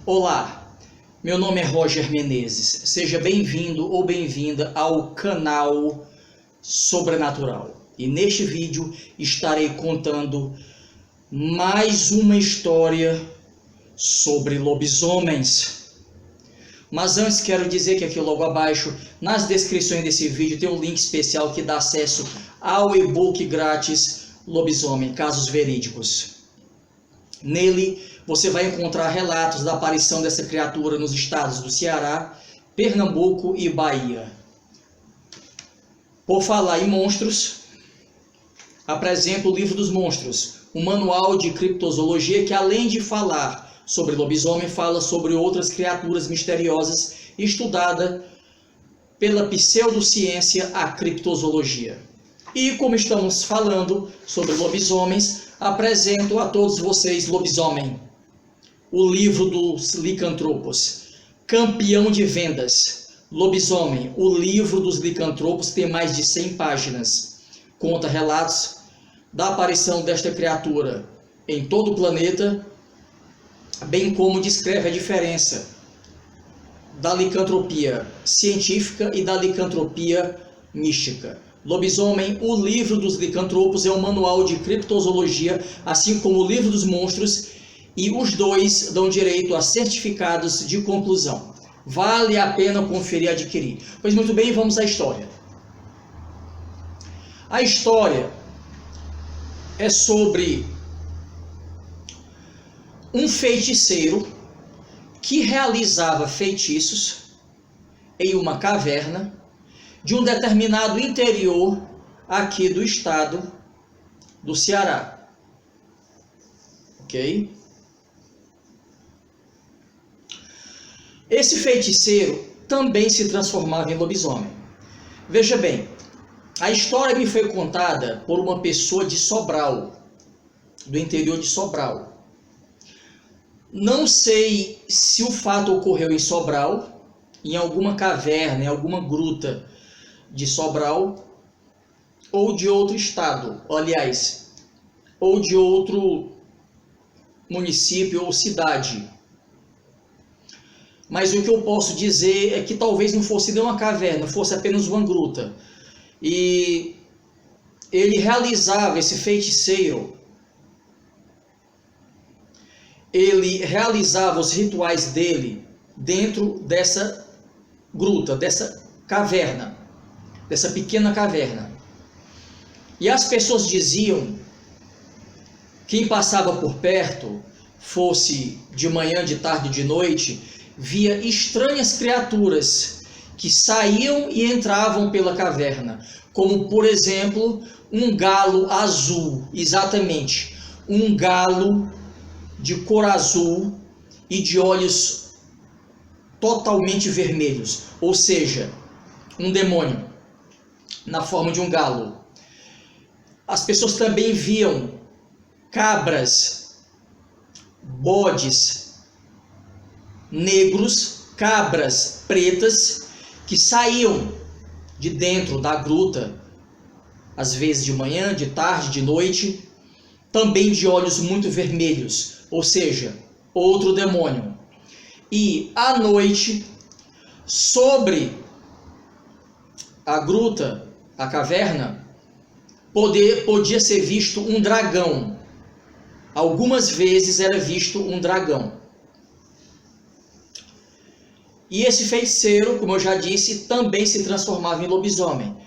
Olá, meu nome é Roger Menezes. Seja bem-vindo ou bem-vinda ao canal Sobrenatural. E neste vídeo estarei contando mais uma história sobre lobisomens. Mas antes quero dizer que aqui logo abaixo, nas descrições desse vídeo, tem um link especial que dá acesso ao e-book grátis Lobisomem, Casos Verídicos. Nele você vai encontrar relatos da aparição dessa criatura nos estados do Ceará, Pernambuco e Bahia. Por falar em monstros, apresento o Livro dos Monstros, um manual de criptozoologia que, além de falar sobre lobisomem, fala sobre outras criaturas misteriosas, estudada pela pseudociência, a criptozoologia. E como estamos falando sobre lobisomens, apresento a todos vocês Lobisomem, o livro dos licantropos, campeão de vendas. Lobisomem, o livro dos licantropos, tem mais de 100 páginas. Conta relatos da aparição desta criatura em todo o planeta, bem como descreve a diferença da licantropia científica e da licantropia mística. Lobisomem, o livro dos licantropos, é um manual de criptozoologia, assim como o livro dos monstros, e os dois dão direito a certificados de conclusão. Vale a pena conferir e adquirir. Pois muito bem, vamos à história. A história é sobre um feiticeiro que realizava feitiços em uma caverna de um determinado interior aqui do estado do Ceará. Ok? Esse feiticeiro também se transformava em lobisomem. Veja bem, a história me foi contada por uma pessoa de Sobral, do interior de Sobral. Não sei se o fato ocorreu em Sobral, em alguma caverna, em alguma gruta de Sobral, ou de outro estado, aliás, ou de outro município ou cidade. Mas o que eu posso dizer é que talvez não fosse nenhuma caverna, fosse apenas uma gruta. E ele realizava, esse feiticeiro, ele realizava os rituais dele dentro dessa gruta, dessa caverna, dessa pequena caverna. E as pessoas diziam, quem passava por perto, fosse de manhã, de tarde, de noite, via estranhas criaturas que saíam e entravam pela caverna, como por exemplo um galo azul, exatamente, um galo de cor azul e de olhos totalmente vermelhos, ou seja, um demônio na forma de um galo. As pessoas também viam cabras, bodes negros, cabras pretas, que saíam de dentro da gruta, às vezes de manhã, de tarde, de noite, também de olhos muito vermelhos, ou seja, outro demônio. E à noite, sobre a gruta, a caverna, podia ser visto um dragão. Algumas vezes era visto um dragão. E esse feiticeiro, como eu já disse, também se transformava em lobisomem.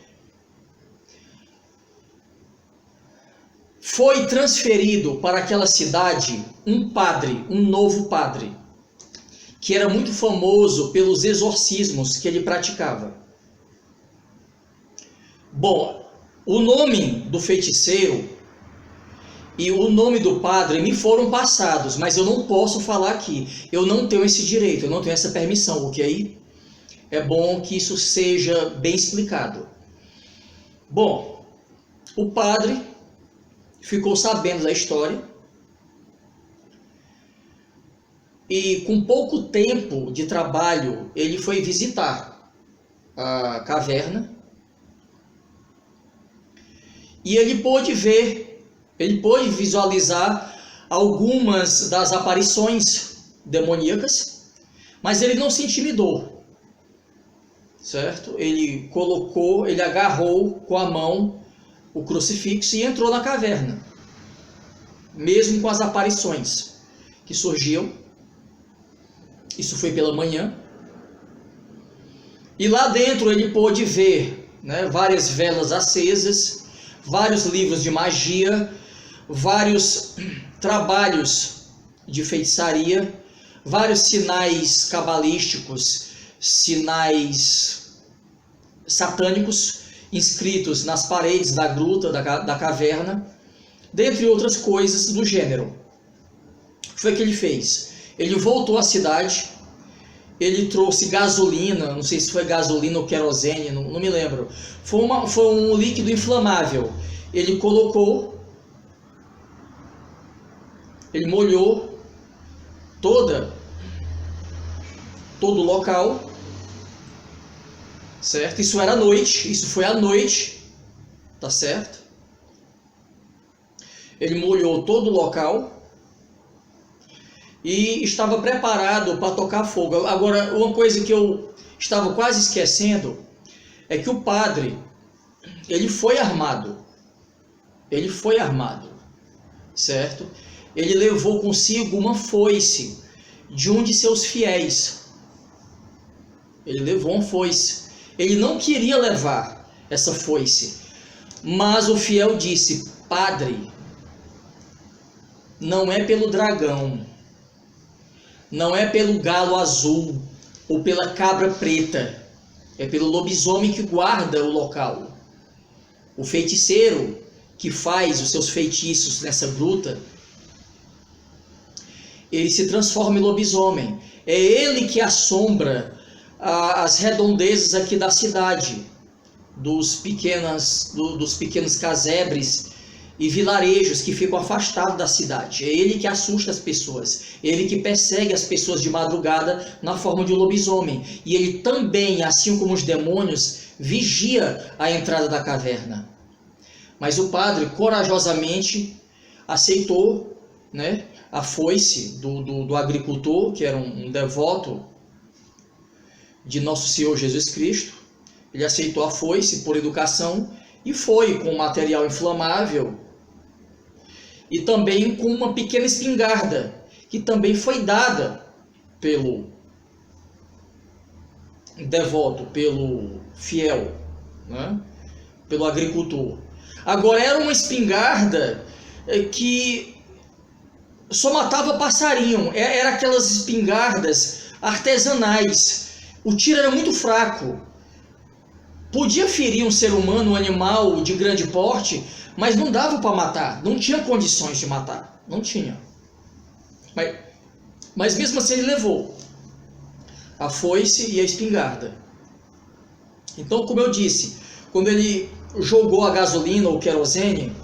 Foi transferido para aquela cidade um padre, um novo padre, que era muito famoso pelos exorcismos que ele praticava. Bom, o nome do feiticeiro e o nome do padre me foram passados, mas eu não posso falar aqui. Eu não tenho esse direito, eu não tenho essa permissão, ok? É bom que isso seja bem explicado. Bom, o padre ficou sabendo da história e, com pouco tempo de trabalho, ele foi visitar a caverna e ele pôde visualizar algumas das aparições demoníacas, mas ele não se intimidou, certo? Ele agarrou com a mão o crucifixo e entrou na caverna, mesmo com as aparições que surgiam. Isso foi pela manhã. E lá dentro ele pôde ver, né, várias velas acesas, vários livros de magia, vários trabalhos de feitiçaria, vários sinais cabalísticos, sinais satânicos inscritos nas paredes da gruta, da caverna, dentre outras coisas do gênero. O que foi que ele fez? Ele voltou à cidade, ele trouxe gasolina, não sei se foi gasolina ou querosene, não me lembro. Foi um líquido inflamável. Ele colocou, ele molhou todo o local, certo? Isso era à noite, isso foi à noite, tá certo? Ele molhou todo o local e estava preparado para tocar fogo. Agora, uma coisa que eu estava quase esquecendo é que o padre, ele foi armado, certo? Ele levou consigo uma foice de um de seus fiéis. Ele levou uma foice. Ele não queria levar essa foice, mas o fiel disse: padre, não é pelo dragão, não é pelo galo azul ou pela cabra preta, é pelo lobisomem que guarda o local. O feiticeiro que faz os seus feitiços nessa gruta, ele se transforma em lobisomem. É ele que assombra as redondezas aqui da cidade, dos pequenos casebres e vilarejos que ficam afastados da cidade. É ele que assusta as pessoas, ele que persegue as pessoas de madrugada na forma de um lobisomem. E ele também, assim como os demônios, vigia a entrada da caverna. Mas o padre corajosamente aceitou, né, a foice do agricultor, que era um devoto de Nosso Senhor Jesus Cristo. Ele aceitou a foice por educação e foi com material inflamável e também com uma pequena espingarda, que também foi dada pelo devoto, pelo fiel, né? Pelo agricultor. Agora, era uma espingarda que só matava passarinho, era aquelas espingardas artesanais. O tiro era muito fraco. Podia ferir um ser humano, um animal de grande porte, mas não dava para matar, não tinha condições de matar, não tinha. Mas mesmo assim ele levou a foice e a espingarda. Então, como eu disse, quando ele jogou a gasolina ou querosene,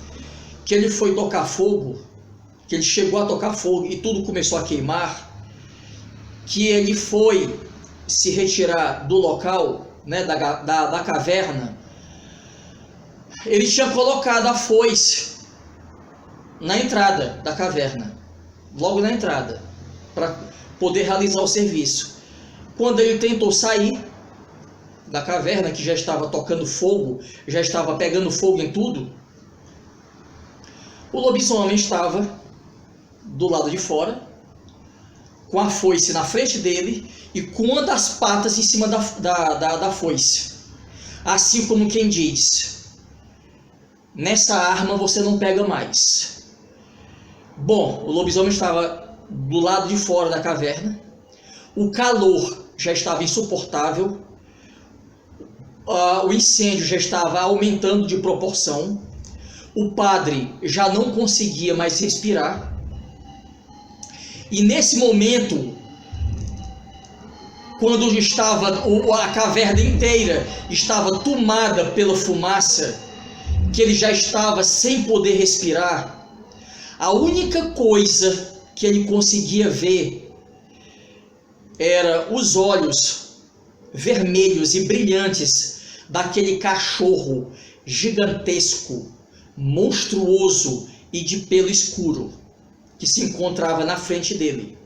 que ele foi tocar fogo, que ele chegou a tocar fogo e tudo começou a queimar, que ele foi se retirar do local, né, da caverna, ele tinha colocado a foice na entrada da caverna, logo na entrada, para poder realizar o serviço. Quando ele tentou sair da caverna, que já estava tocando fogo, já estava pegando fogo em tudo, o lobisomem estava do lado de fora, com a foice na frente dele e com uma das patas em cima da foice. Assim como quem diz: nessa arma você não pega mais. Bom, o lobisomem estava do lado de fora da caverna, o calor já estava insuportável, o incêndio já estava aumentando de proporção, o padre já não conseguia mais respirar. E nesse momento, quando a caverna inteira estava tomada pela fumaça, que ele já estava sem poder respirar, a única coisa que ele conseguia ver era os olhos vermelhos e brilhantes daquele cachorro gigantesco, monstruoso e de pelo escuro, que se encontrava na frente dele.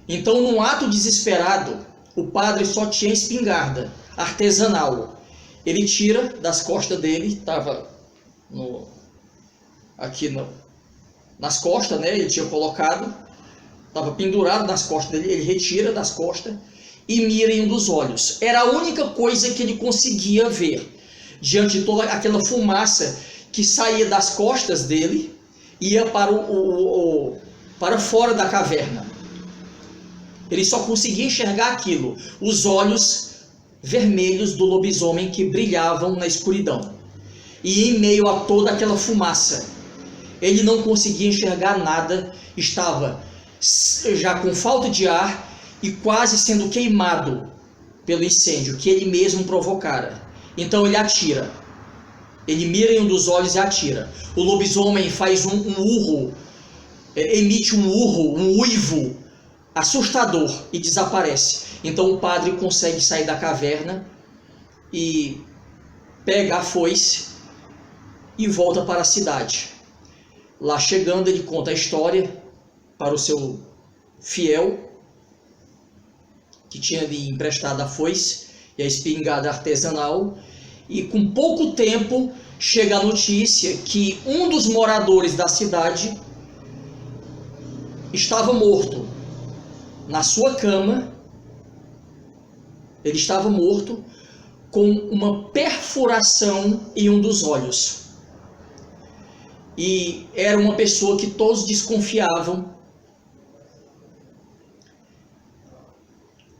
Então, num ato desesperado, o padre só tinha espingarda artesanal. Ele tira das costas dele, estava nas costas, né? Ele tinha colocado, estava pendurado nas costas dele, ele retira das costas e mira em um dos olhos. Era a única coisa que ele conseguia ver, diante de toda aquela fumaça que saía das costas dele, ia para fora da caverna. Ele só conseguia enxergar aquilo, os olhos vermelhos do lobisomem que brilhavam na escuridão. E em meio a toda aquela fumaça, ele não conseguia enxergar nada, estava já com falta de ar e quase sendo queimado pelo incêndio que ele mesmo provocara. Então ele atira. Ele mira em um dos olhos e atira. O lobisomem faz um urro, emite um urro, um uivo assustador e desaparece. Então o padre consegue sair da caverna e pega a foice e volta para a cidade. Lá chegando, ele conta a história para o seu fiel, que tinha lhe emprestado a foice e a espingarda artesanal, e com pouco tempo chega a notícia que um dos moradores da cidade estava morto na sua cama. Ele estava morto com uma perfuração em um dos olhos. E era uma pessoa que todos desconfiavam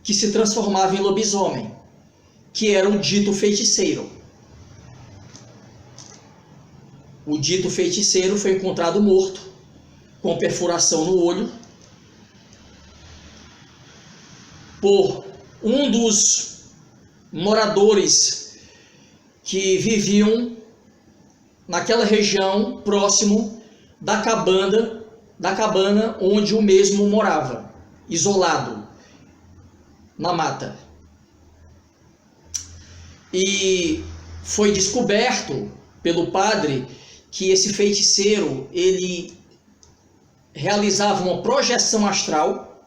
que se transformava em lobisomem, que era o dito feiticeiro. O dito feiticeiro foi encontrado morto, com perfuração no olho, por um dos moradores que viviam naquela região próximo da cabana onde o mesmo morava, isolado na mata. E foi descoberto pelo padre que esse feiticeiro, ele realizava uma projeção astral.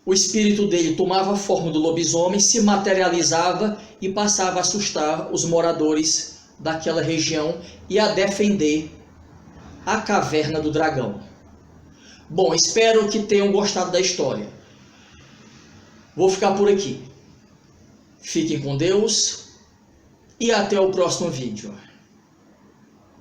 O espírito dele tomava a forma do lobisomem, se materializava e passava a assustar os moradores daquela região e a defender a caverna do dragão. Bom, espero que tenham gostado da história. Vou ficar por aqui. Fiquem com Deus e até o próximo vídeo.